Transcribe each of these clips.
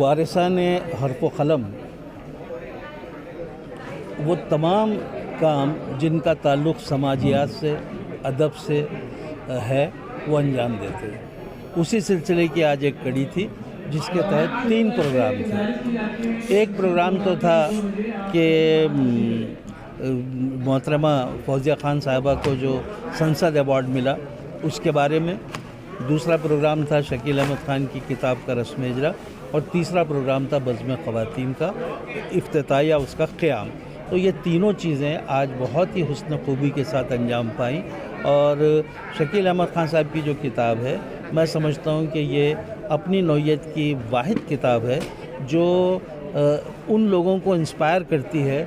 وارثان حرف و قلم وہ تمام کام جن کا تعلق سماجیات سے، ادب سے ہے، وہ انجام دیتے ہیں۔ اسی سلسلے کی آج ایک کڑی تھی جس کے تحت 3 پروگرام تھے۔ ایک پروگرام تو تھا کہ محترمہ فوزیہ خان صاحبہ کو جو سنسد ایوارڈ ملا اس کے بارے میں، دوسرا پروگرام تھا شکیل احمد خان کی کتاب کا رسم اجرا، اور تیسرا پروگرام تھا بزم خواتین کا افتتاحیہ، اس کا قیام۔ تو یہ تینوں چیزیں آج بہت ہی حسن خوبی کے ساتھ انجام پائیں، اور شکیل احمد خان صاحب کی جو کتاب ہے، میں سمجھتا ہوں کہ یہ اپنی نوعیت کی واحد کتاب ہے جو ان لوگوں کو انسپائر کرتی ہے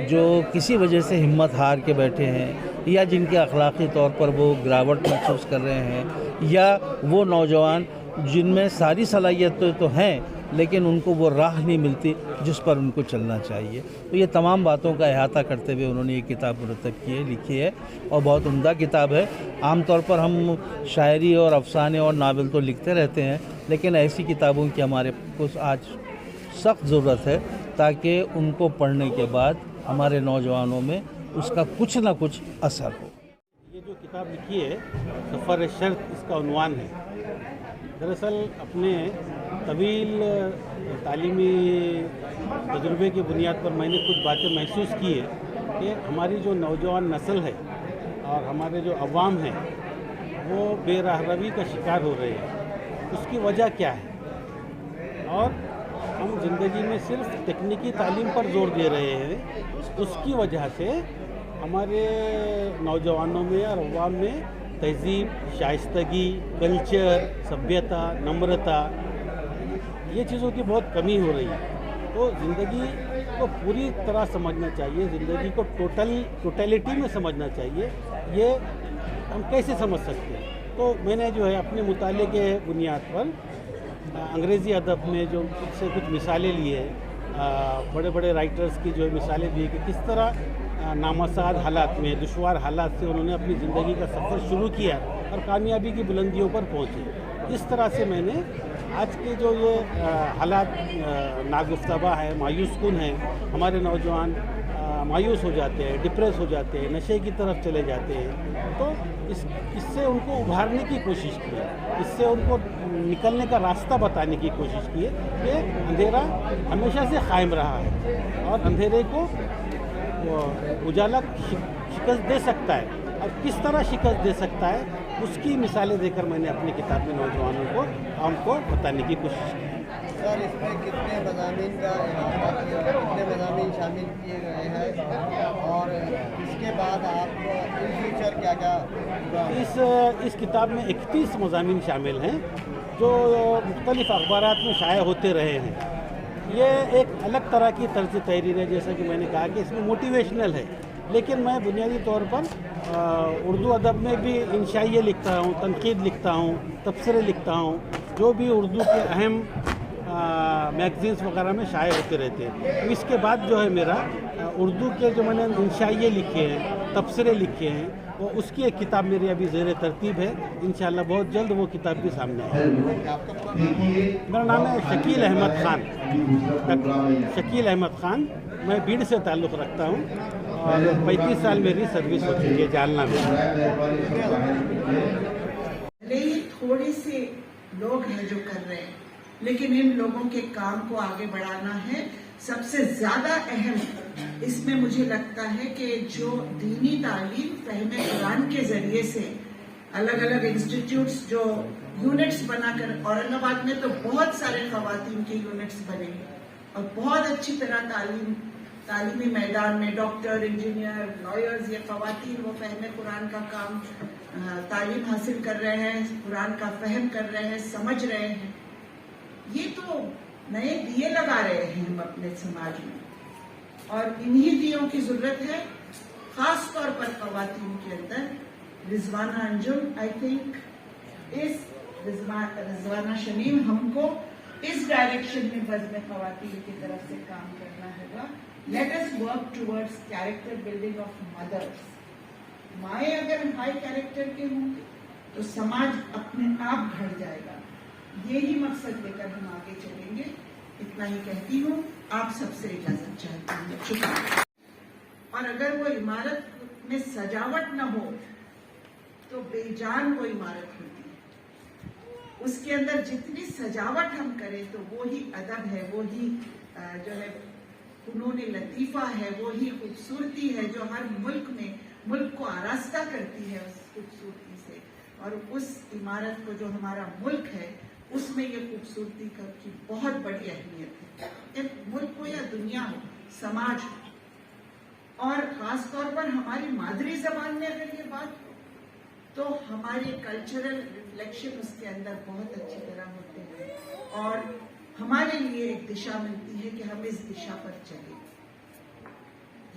جو کسی وجہ سے ہمت ہار کے بیٹھے ہیں، یا جن کے اخلاقی طور پر وہ گراوٹ محسوس کر رہے ہیں، یا وہ نوجوان جن میں ساری صلاحیتیں تو ہیں لیکن ان کو وہ راہ نہیں ملتی جس پر ان کو چلنا چاہیے۔ تو یہ تمام باتوں کا احاطہ کرتے ہوئے انہوں نے یہ کتاب مرتب کی ہے، لکھی ہے، اور بہت عمدہ کتاب ہے۔ عام طور پر ہم شاعری اور افسانے اور ناول تو لکھتے رہتے ہیں، لیکن ایسی کتابوں کی ہمارے کو آج سخت ضرورت ہے تاکہ ان کو پڑھنے کے بعد ہمارے نوجوانوں میں اس کا کچھ نہ کچھ اثر ہو۔ یہ جو کتاب لکھی ہے سفر شرط، اس کا عنوان ہے۔ دراصل اپنے طویل تعلیمی تجربے کی بنیاد پر میں نے کچھ باتیں محسوس کی ہے کہ ہماری جو نوجوان نسل ہے اور ہمارے جو عوام ہیں وہ بے راہ روی کا شکار ہو رہے ہیں۔ اس کی وجہ کیا ہے؟ اور ہم زندگی میں صرف تکنیکی تعلیم پر زور دے رہے ہیں۔ اس کی وجہ سے ہمارے نوجوانوں میں اور عوام میں تہذیب، شائستگی، کلچر، سبھیتا، نمرتا، یہ چیزوں کی بہت کمی ہو رہی ہے۔ تو زندگی کو پوری طرح سمجھنا چاہیے، زندگی کو ٹوٹیلٹی میں سمجھنا چاہیے۔ یہ ہم کیسے سمجھ سکتے ہیں؟ تو میں نے جو ہے اپنے مطالعے کے بنیاد پر انگریزی ادب میں جو سے کچھ مثالیں لی ہے، بڑے بڑے رائٹرز کی جو مثالیں دی کہ کس طرح نامساعد حالات میں، دشوار حالات سے انہوں نے اپنی زندگی کا سفر شروع کیا اور کامیابی کی بلندیوں پر پہنچے۔ اس طرح سے میں نے آج کے جو یہ حالات ناگفتگو ہے، مایوس کن ہیں، ہمارے نوجوان مایوس ہو جاتے ہیں، ڈپریس ہو جاتے ہیں، نشے کی طرف چلے جاتے ہیں، تو اس سے ان کو ابھارنے کی کوشش کی ہے، اس سے ان کو نکلنے کا راستہ بتانے کی کوشش کی ہے کہ اندھیرا ہمیشہ سے قائم رہا ہے اور اندھیرے کو اجالا شکست دے سکتا ہے، اور کس طرح شکست دے سکتا ہے اس کی مثالیں دے کر میں نے اپنی کتاب میں نوجوانوں کو عام کو بتانے کی کوشش کی۔ سر، اس میں کتنے مضامین کا احاطہ کیا، کتنے مضامین شامل کیے گئے ہیں، اور اس کے بعد آپ ان فیوچر کیا کیا؟ اس کتاب میں 31 مضامین شامل ہیں جو مختلف اخبارات میں شائع ہوتے رہے ہیں۔ یہ ایک الگ طرح کی طرز تحریر ہے، جیسا کہ میں نے کہا کہ اس میں موٹیویشنل ہے، لیکن میں بنیادی طور پر اردو ادب میں بھی انشائیے لکھتا ہوں، تنقید لکھتا ہوں، تبصرے لکھتا ہوں، جو بھی اردو کے اہم میگزینس وغیرہ میں شائع ہوتے رہتے ہیں۔ اس کے بعد جو ہے میرا اردو کے جو میں نے انشائیے لکھے ہیں، تبصرے لکھے ہیں، وہ اس کی ایک کتاب میری ابھی زیر ترتیب ہے، انشاءاللہ بہت جلد وہ کتاب بھی سامنے آئے گی۔ میرا نام ہے شکیل احمد خان، شکیل احمد خان۔ میں بیڑ سے تعلق رکھتا ہوں اور 35 سال میری سروس ہو چکی ہے جالنا میں۔ تھوڑے سے لوگ ہیں جو کر رہے ہیں، لیکن ان لوگوں کے کام کو آگے بڑھانا ہے سب سے زیادہ اہم۔ اس میں مجھے لگتا ہے کہ جو دینی تعلیم فہم قرآن کے ذریعے سے الگ الگ انسٹیٹیوٹس جو یونٹس بنا کر، اورنگ آباد میں تو بہت سارے خواتین کے یونٹس بنے اور بہت اچھی طرح تعلیمی میدان میں ڈاکٹر، انجینئر، لائرز، یہ خواتین وہ فہم قرآن کا کام تعلیم حاصل کر رہے ہیں، قرآن کا فہم کر رہے ہیں، سمجھ رہے ہیں۔ یہ تو نئے دیے لگا رہے ہیں ہم اپنے سماج میں، اور انہی دیوں کی ضرورت ہے خاص طور پر خواتین کے اندر۔ رضوانہ انجم آئی تھنک رضوانہ شمیم ہم کو اس ڈائریکشن میں بزم خواتین کی طرف سے کام کرنا ہوگا۔ Let us work towards character building of mothers۔ مائیں اگر ہائی کیریکٹر کے ہوں گے تو سماج اپنے آپ بڑھ جائے گا۔ یہی مقصد لے کر ہم آگے چلیں گے इतना ही कहती हूँ, आप सबसे इजाजत चाहती हूँ। शुक्रिया। और अगर वो इमारत में सजावट न हो तो बेजान वो इमारत होती है। उसके अंदर जितनी सजावट हम करें तो वो ही अदब है, वो ही जो है फनून लतीफ़ा है, वो ही खूबसूरती है जो हर मुल्क को आरास्ता करती है उस खूबसूरती से। और उस इमारत को जो हमारा मुल्क है उसमें ये खूबसूरती की बहुत बड़ी अहमियत है। मुल्क हो या दुनिया हो, समाज हो, और खास तौर पर हमारी मादरी जबान में अगर ये बात हो तो हमारे कल्चरल रिफ्लेक्शन उसके अंदर बहुत अच्छी तरह होते हैं और हमारे लिए एक दिशा मिलती है कि हम इस दिशा पर चलें।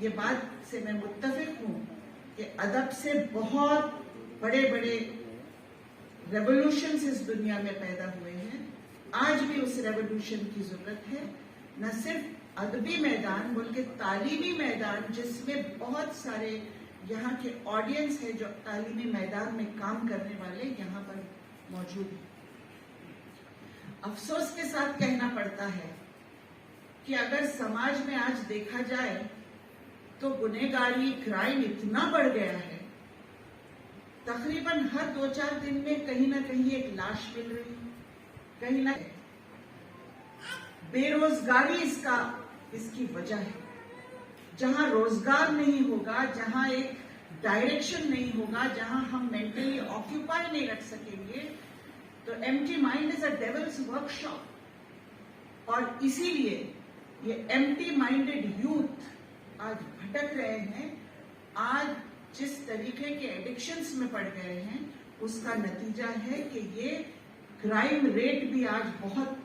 ये बात से मैं मुत्तफिक हूँ कि अदब से बहुत बड़े बड़े रेवोल्यूशंस इस दुनिया में पैदा हुए हैं। आज भी उस रेवोल्यूशन की जरूरत है, न सिर्फ अदबी मैदान बल्कि तालीमी मैदान, जिसमें बहुत सारे यहाँ के ऑडियंस है जो तालीमी मैदान में काम करने वाले यहाँ पर मौजूद हैं। अफसोस के साथ कहना पड़ता है कि अगर समाज में आज देखा जाए तो गुनहगारी, क्राइम इतना बढ़ गया है, तकरीबन हर 2-4 दिन में कहीं ना कहीं एक लाश मिल रही है, कहीं ना बेरोजगारी इसकी वजह है। जहां रोजगार नहीं होगा, जहां एक डायरेक्शन नहीं होगा, जहां हम मेंटली ऑक्यूपाई नहीं रख सकेंगे, तो empty mind is a devils workshop. और इसीलिए ये एम्प्टी माइंडेड यूथ आज भटक रहे हैं। आज जिस तरीके के एडिक्शंस में पड़ गए हैं उसका नतीजा है कि ये क्राइम रेट भी आज बहुत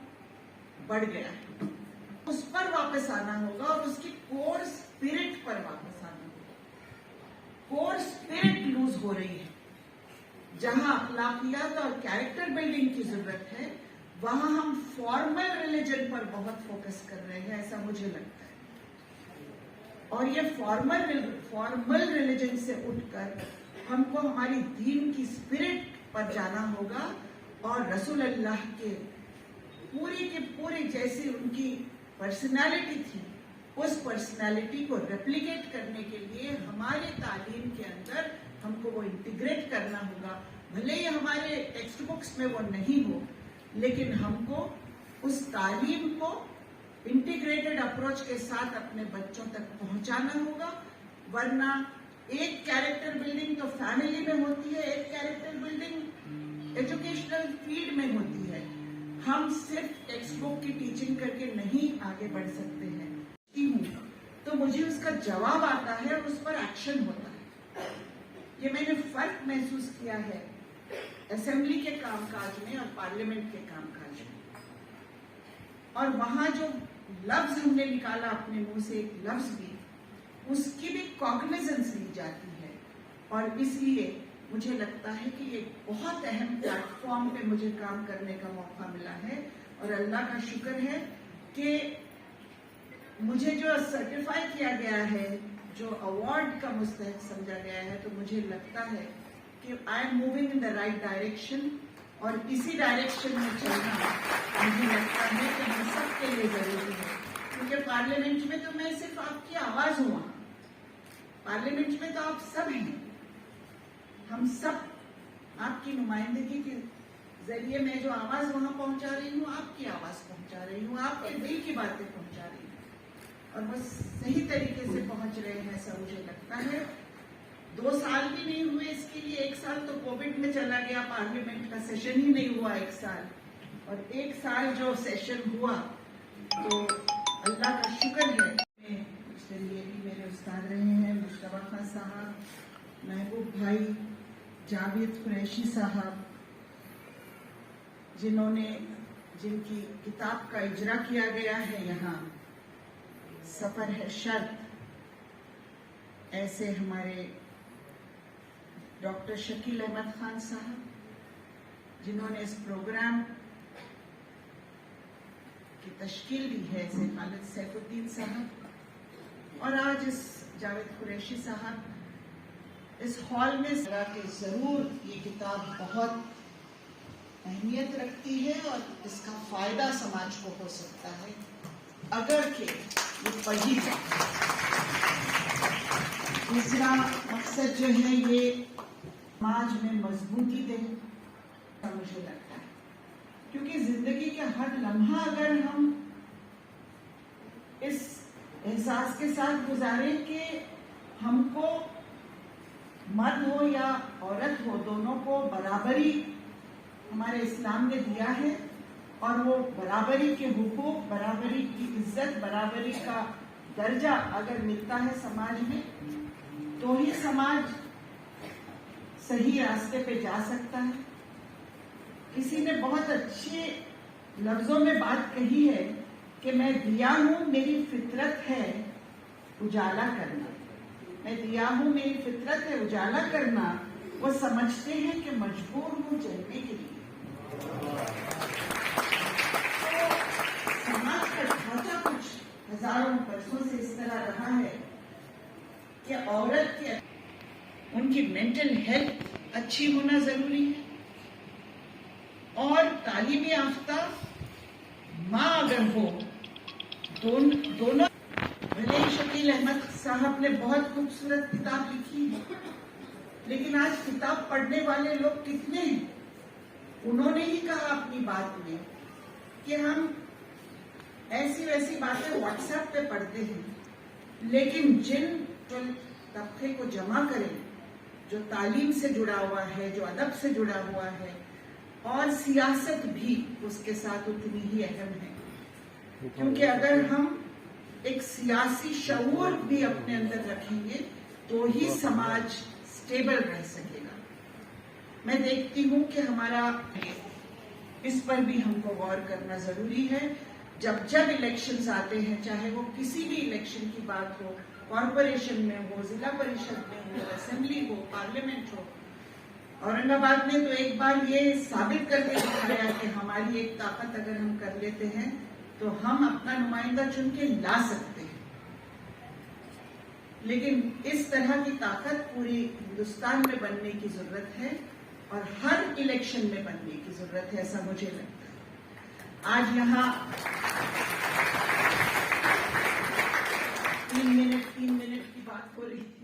बढ़ गया है। उस पर वापस आना होगा और उसकी कोर स्पिरिट पर वापस आना होगा। कोर स्पिरिट लूज हो रही है। जहां अखलाकियात और कैरेक्टर बिल्डिंग की जरूरत है वहां हम फॉर्मल रिलीजन पर बहुत फोकस कर रहे हैं, ऐसा मुझे लगता है। और ये फॉर्मल रिलीजन से उठकर हमको हमारी दीन की स्पिरिट पर जाना होगा और रसूल अल्लाह के पूरी जैसी उनकी पर्सनालिटी थी, उस पर्सनालिटी को रेप्लिकेट करने के लिए हमारे तालीम के अंदर हमको वो इंटीग्रेट करना होगा। भले ही हमारे टेक्स्ट बुक्स में वो नहीं हो, लेकिन हमको उस तालीम को इंटीग्रेटेड अप्रोच के साथ अपने बच्चों तक पहुंचाना होगा। वरना एक कैरेक्टर बिल्डिंग तो फैमिली में होती है, एक कैरेक्टर बिल्डिंग एजुकेशनल फील्ड में होती है। हम सिर्फ टेक्स्ट बुक की टीचिंग करके नहीं आगे बढ़ सकते हैं। तो मुझे उसका जवाब आता है और उस पर एक्शन होता है। ये मैंने फर्क महसूस किया है असेंबली के कामकाज में और पार्लियामेंट के कामकाज में। और वहां जो लफ्ज हमने निकाला अपने मुंह से, एक लफ्ज भी, उसकी भी कॉग्निजेंस ली जाती है। और इसलिए मुझे लगता है कि ये बहुत अहम प्लेटफॉर्म पे मुझे काम करने का मौका मिला है। और अल्लाह का शुक्र है कि मुझे जो सर्टिफाई किया गया है, जो अवार्ड का मुस्तहक समझा गया है, तो मुझे लगता है कि I am moving in the right direction. और इसी डायरेक्शन में चलना मुझे लगता है कि हम सबके लिए जरूरी है। क्योंकि पार्लियामेंट में तो मैं सिर्फ आपकी आवाज हूँ, पार्लियामेंट में तो आप सब हैं। हम सब आपकी नुमाइंदगी के जरिए मैं जो आवाज वहां पहुंचा रही हूँ, आपकी आवाज पहुंचा रही हूँ, आपके दिल की बातें पहुंचा रही हूँ। और वो सही तरीके से पहुंच रहे हैं, ऐसा मुझे लगता है। 2 साल भी नहीं हुए इसके लिए, 1 साल तो कोविड में चला गया, पार्लियामेंट का सेशन ही नहीं हुआ 1 साल। और 1 साल जो सेशन हुआ तो अल्लाह का शुक्र है। चलिए भी मेरे उस्ताद रहे हैं मुश्तबा खान साहब, महबूब भाई, जावेद कुरैशी साहब, जिनकी किताब का इजरा किया गया है यहाँ, सफर है शर्त। ऐसे हमारे डॉक्टर शकील अहमद खान साहब, जिन्होंने इस प्रोग्राम की तश्कील दी है, ऐसे खालिद सैफुद्दीन साहब, और आज इस जावेद कुरैशी साहब इस हॉल में कि जरूर ये किताब बहुत अहमियत रखती है और इसका फायदा समाज को हो सकता है। अगर के ये पढ़ी जाए। दूसरा मकसद जो है ये समाज में मजबूती दे, मुझे लगता है, क्योंकि जिंदगी के हर लम्हा अगर हम इस एहसास के साथ गुजारें कि हमको मर्द हो या औरत हो, दोनों को बराबरी हमारे इस्लाम ने दिया है, और वो बराबरी के हुकूक, बराबरी की इज्जत, बराबरी का दर्जा अगर मिलता है समाज में, तो ही समाज सही रास्ते पे जा सकता है। किसी ने बहुत अच्छे लफ्जों में बात कही है कि मैं दिया हूं, मेरी फितरत है उजाला करना। मैं दिया हूं, मेरी फितरत है उजाला करना। वो समझते हैं कि मजबूर हूं जलने के लिए। तो समाज का ढांचा कुछ हजारों बरसों से इस तरह रहा है कि औरत के उनकी मेंटल हेल्थ अच्छी होना जरूरी है, और तालीम याफ्ता माँ अगर हो, दोनों। भले ही शकील अहमद साहब ने बहुत खूबसूरत किताब लिखी है, लेकिन आज किताब पढ़ने वाले लोग कितने हैं? उन्होंने ही कहा अपनी बात में कि हम ऐसी वैसी बातें व्हाट्सएप पे पढ़ते हैं, लेकिन जिन तबके को जमा करें, जो तालीम से जुड़ा हुआ है, जो अदब से जुड़ा हुआ है, और सियासत भी उसके साथ उतनी ही अहम है, क्योंकि अगर हम एक सियासी शऊर भी अपने अंदर रखेंगे तो ही समाज स्टेबल रह सकेगा। मैं देखती हूं कि हमारा इस पर भी हमको गौर करना जरूरी है। जब जब इलेक्शंस आते हैं, चाहे वो किसी भी इलेक्शन की बात हो, कॉरपोरेशन में हो, जिला परिषद में हो, असेंबली हो, पार्लियामेंट हो, औरंगाबाद ने तो एक बार ये साबित करके दिखाया कि हमारी एक ताकत अगर हम कर लेते हैं तो हम अपना नुमाइंदा चुन के ला सकते हैं। लेकिन इस तरह की ताकत पूरी हिंदुस्तान में बनने की जरूरत है, और हर इलेक्शन में बनने की जरूरत है, ऐसा मुझे लगता है। आज यहाँ 3 मिनट की बात हो रही है।